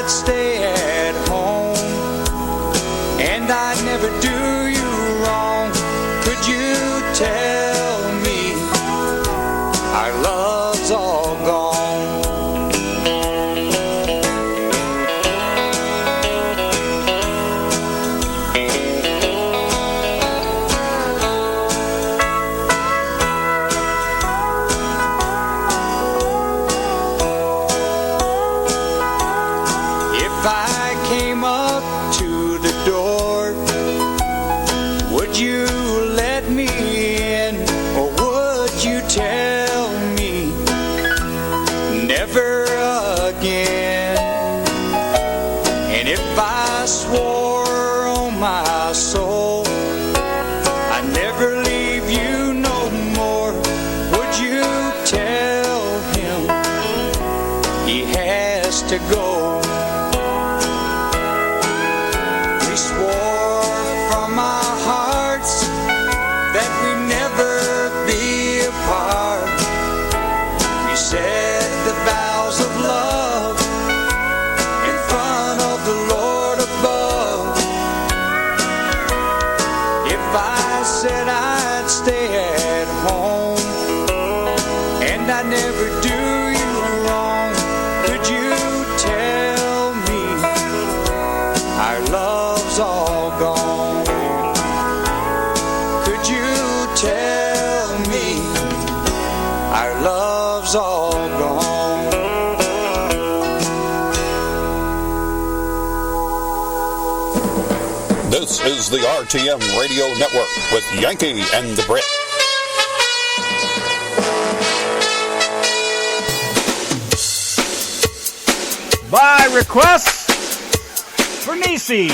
I'd stay at home and I'd never do you wrong. Could you tell me our love's all gone? I swore on my soul I'd never leave you no more. Would you tell him he has to go? We swore from our hearts that we'd never be apart. We said the vows of love in front of the Lord above. If I said I'd stay at home and I never do you wrong, could you tell me our love's all gone? Could you tell me our love's all gone? This is the RTM Radio Network with Yanki and the Brit. By request for Nisi,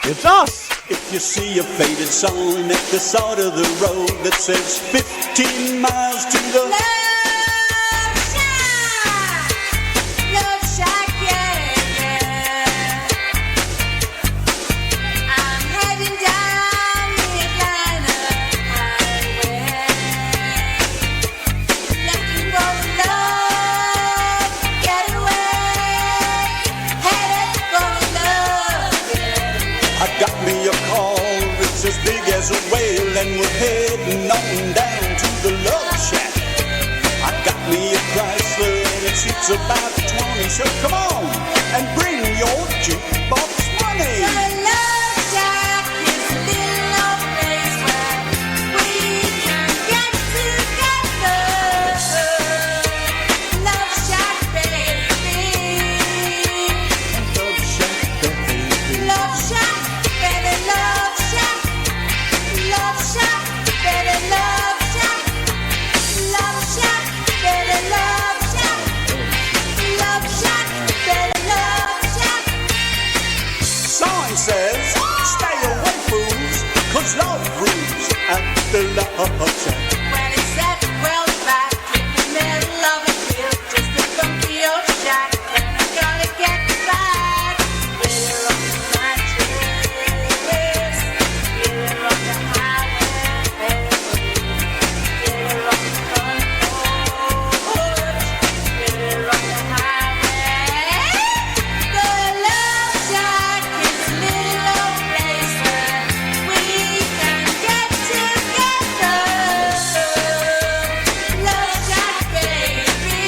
it's us. If you see a faded sign at the side of the road that says 15 miles to the Love Shack, yeah, yeah. I'm heading down the Atlanta highway, looking for love, getaway, headed for love, getaway. I got me a car, it's as big as a whale, and we're heading on down to the Love Shack. I got me a Chrysler and it seats about 20, so come on and bring your jukebox money. The Love Shack is a little old place where we can get together. Love Shack, baby. Love Shack, baby. Love Shack, baby, Love Shack. Love Shack, baby, Love Shack. Love Shack, baby, Love Shack. Love Shack, baby, Love Shack. Sign says, stay away fools, 'cause love rules at the Love Shack. When it's set well back in the middle of a field, just a funky old shack, and I'm gonna get back. Get her on the mattress, get her on the highway, get her on the front porch, get her on the highway. The Love Shack is a little old place where we can get together. Love Shack, baby.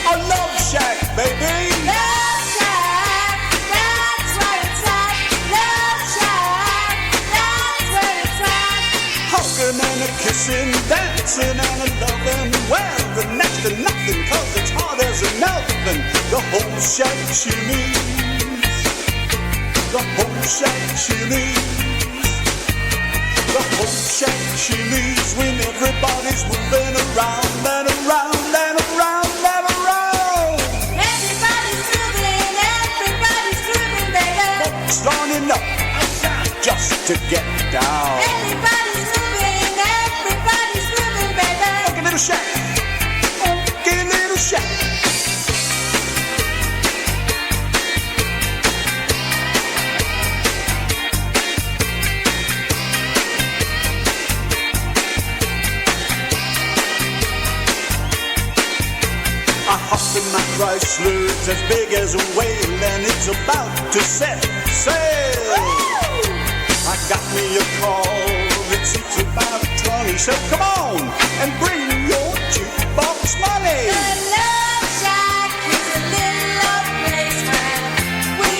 A Love Shack, baby. Love Shack, that's where it's at. Love Shack, that's where it's at. Hugging and a kissing, dancing and a loving. Well, the next to nothing, 'cause it's hard as an oven. The whole shack shimmies. The whole shack shimmies. The whole shack shimmies when everybody's moving around and around and around and around. Everybody's grooving, baby. Folks lining up just to get down. Everybody's grooving, baby. Funky little shack. Funky little shack. I hopped in my Chrysler looks as big as a whale, and it's about to set sail. I got me a car that seats about 20, so come on and bring your jukebox money. The Love Shack is a little love place where we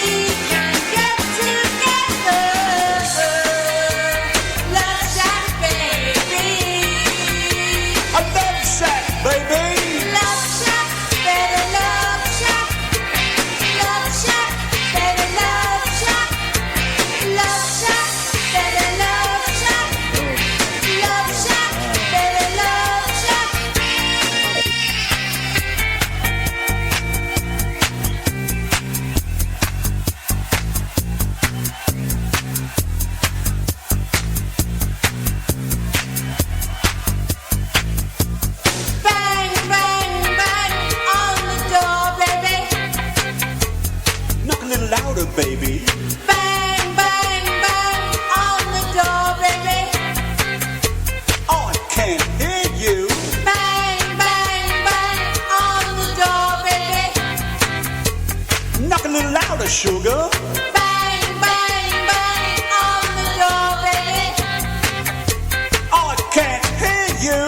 can get together. Love Shack, baby. A love shack, baby. Love Shack, better Love Shack. Love Shack, better Love Shack. Love Shack, better Love Shack. Love Shack, better Love Shack. Bang, bang, bang on the door, baby. Knock a little louder, baby. Bang, bang, bang on the door, baby. Oh, I can't hear you. Bang, bang, bang on the door, baby. Knock a little louder, sugar. Bang, bang, bang on the door, baby. Oh, I can't hear you.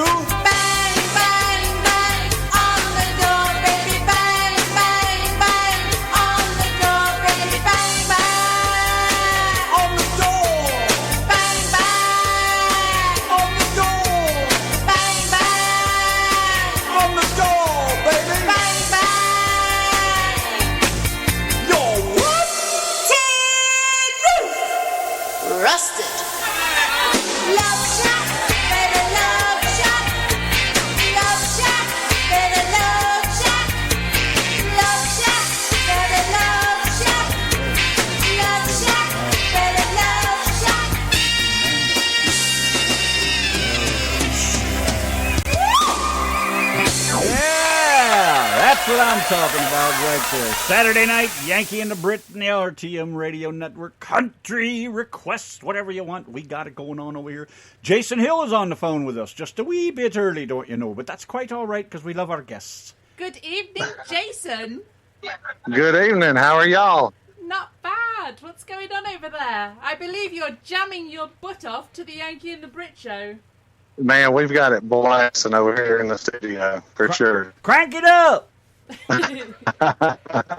Bang, bang, bang on the door, baby. Bang, bang, bang on the door, baby. Bang, bang On the door. bang, bang On the door. bang, bang On the door, baby. bang, bang. You're what? Tin roof, rusted. Love Shack, better Love Shack. Love Shack, better Love Shack. Love Shack, better Love Shack. Love Shack, better Love Shack. Yeah, that's what I'm talking about right there. Saturday night, Yankee and the Brit and the RTM Radio Network. Country requests, whatever you want. We got it going on over here. Jason Hill is on the phone with us. Just a wee bit early, don't you know? But that's quite all right because we love our guests. Good evening, Jason. Good evening. How are y'all? Not bad. What's going on over there? I believe you're jamming your butt off to the Yankee and the Brit show. Man, we've got it blasting over here in the studio, for sure. Crank it up!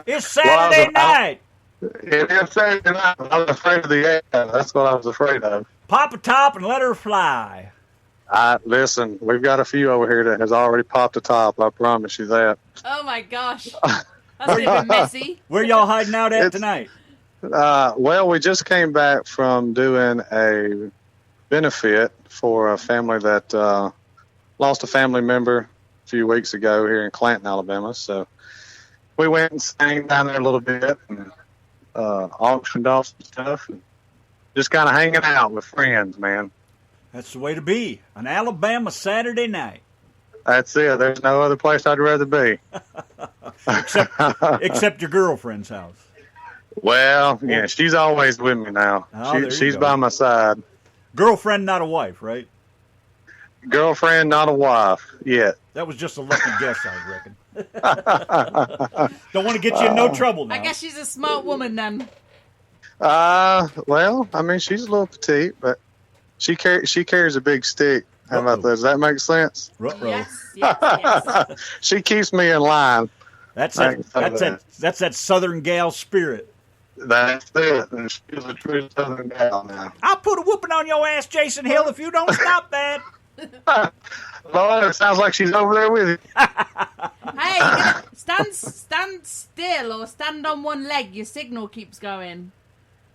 It's Saturday night! It is Saturday night. I was afraid of the air. That's what I was afraid of. Pop a top and let her fly. Listen, we've got a few over here that has already popped the top. I promise you that. Oh my gosh. That's a bit messy. Where y'all hiding out at It's- tonight? Well, we just came back from doing a benefit for a family that lost a family member a few weeks ago here in Clanton, Alabama. So we went and sang down there a little bit and auctioned off some stuff and just kind of hanging out with friends, man. That's the way to be. An Alabama Saturday night. That's it. There's no other place I'd rather be. Except your girlfriend's house. Well, yeah, she's always with me now. Oh, there you She's go. by my side. Girlfriend, not a wife, right? Girlfriend, not a wife yet. That was just a lucky guess, I reckon. Don't want to get you in no trouble now. I guess she's a smart woman then. Well, I mean, she's a little petite, but she carries a big stick. How about Uh-oh. that? Does that make sense? Ruh-roh. Yes. She keeps me in line. That's I can that. say That's that Southern gal spirit. That's it. And she's a true Southern gal now. I'll put a whooping on your ass, Jason Hill, if you don't stop that. Lord, it sounds like she's over there with you. Hey, you gotta stand still or stand on one leg. Your signal keeps going.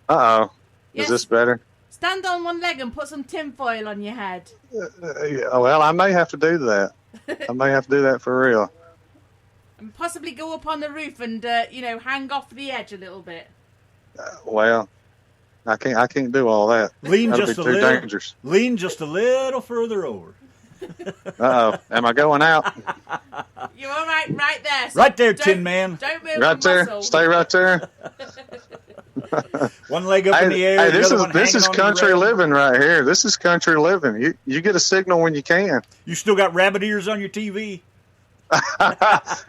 Uh-oh. Yes. Is this better? Stand on one leg and put some tinfoil on your head. Yeah, well, I may have to do that. I may have to do that for real. And possibly go up on the roof and, hang off the edge a little bit. Well, I can't do all that. Lean That'd just be a too little. dangerous. Lean just a little further over. Uh-oh. Am I going out? You're all right there. So Right there, don't- Tin Man. Don't move Right a there? muscle. Stay right there? One leg up in the air. Hey, the this other is one hanging on the country rail. living right here. This is country living. You get a signal when you can. You still got rabbit ears on your TV?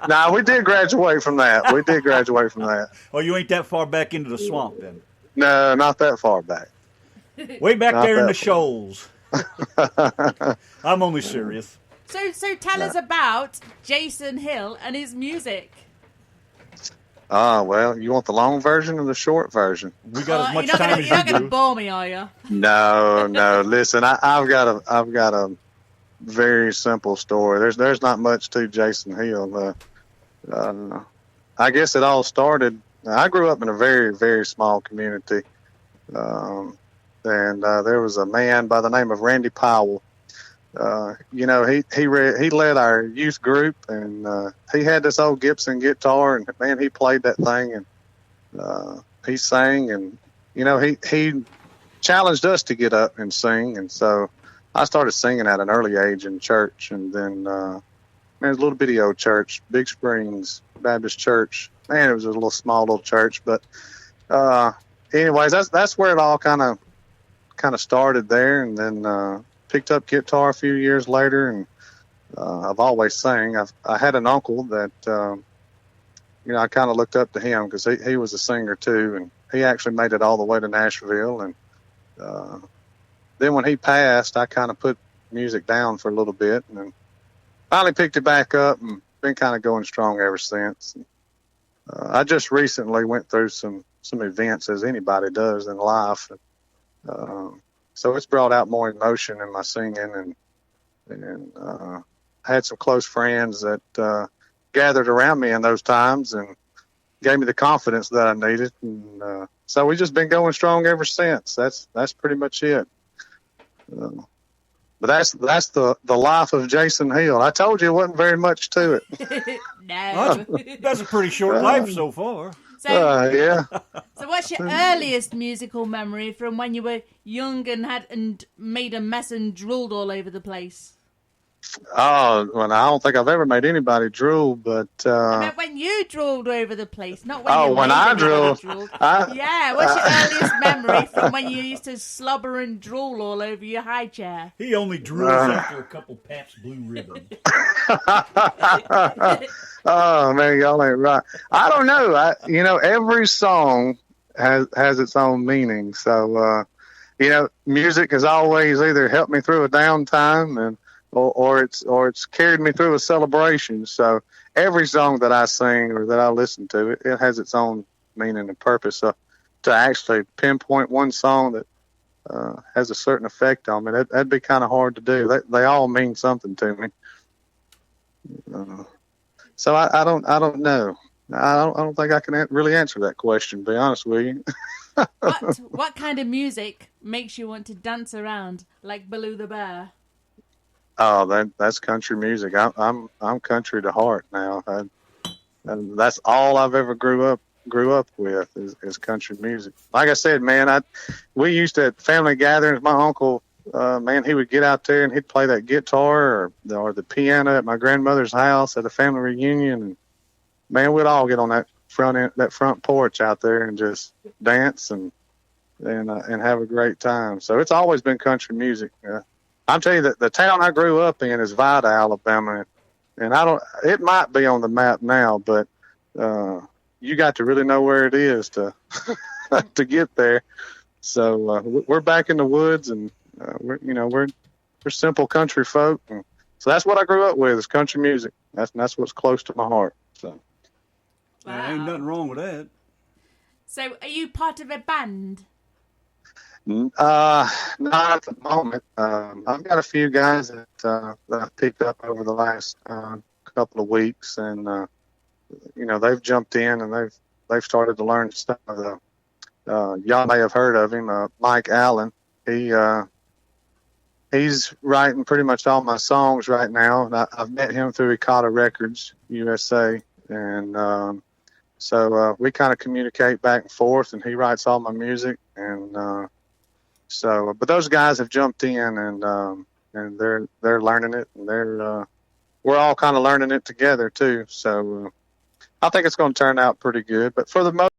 Nah, we did graduate from that. We did graduate from that. Oh, you ain't that far back into the swamp then. No, not that far back. Way back Not there in that the shoals. I'm only serious. So tell us about Jason Hill and his music. Well, you want the long version or the short version? We got as much you're not time gonna, as you're not you going to do. bore me, are you? No. Listen, I've got a very simple story. There's not much to Jason Hill. I guess it all started. I grew up in a very, very small community, and there was a man by the name of Randy Powell. He led our youth group, and he had this old Gibson guitar, and man, he played that thing, and he sang, and he challenged us to get up and sing, and so I started singing at an early age in church, and then man, it was a little bitty old church, Big Springs Baptist Church. Man, it was a small little church, but anyways, that's where it all kind of started there, and then picked up guitar a few years later, and I've always sang. I had an uncle that I kind of looked up to him because he was a singer too, and he actually made it all the way to Nashville, and then when he passed, I kind of put music down for a little bit, and then finally picked it back up and been kind of going strong ever since. I just recently went through some events, as anybody does in life. So it's brought out more emotion in my singing, and I had some close friends that gathered around me in those times and gave me the confidence that I needed. And so we've just been going strong ever since. That's pretty much it. But that's the life of Jason Hill. I told you it wasn't very much to it. No. That's a pretty short life so far. Yeah. So what's your earliest musical memory from when you were young and made a mess and drooled all over the place? Oh, well, I don't think I've ever made anybody drool, but I meant when you drooled over the place, not when you when made I anybody drooled. Yeah, what's your earliest memory from when you used to slobber and drool all over your high chair? He only drools after a couple Pabst Blue Ribbon. Oh man, y'all ain't right. I don't know. Every song has its own meaning. So music has always either helped me through a downtime or it's carried me through a celebration. So every song that I sing or that I listen to, it has its own meaning and purpose. So to actually pinpoint one song that has a certain effect on me, that'd be kind of hard to do. They all mean something to me. So I don't know. I don't think I can really answer that question, to be honest with you. What kind of music makes you want to dance around like Baloo the Bear? Oh, that's country music. I'm country to heart now, and that's all I've ever grew up with is country music. Like I said, man, we used to at family gatherings. My uncle, man, he would get out there and he'd play that guitar or the piano at my grandmother's house at a family reunion, and man, we'd all get on that front porch out there and just dance and have a great time. So it's always been country music. I'm telling you that the town I grew up in is Vida, Alabama, and it might be on the map now, but you got to really know where it is to to get there. So we're back in the woods, and we're simple country folk, and so that's what I grew up with is country music. That's what's close to my heart. So There ain't nothing wrong with that. So are you part of a band? not at the moment. I've got a few guys that I've picked up over the last couple of weeks, and they've jumped in and they've started to learn stuff. Y'all may have heard of him, Mike Allen. He's writing pretty much all my songs right now, and I've met him through Ekata Records USA, and so we kind of communicate back and forth, and he writes all my music, and but those guys have jumped in, and they're learning it, and we're all kind of learning it together too. So I think it's going to turn out pretty good. But for the most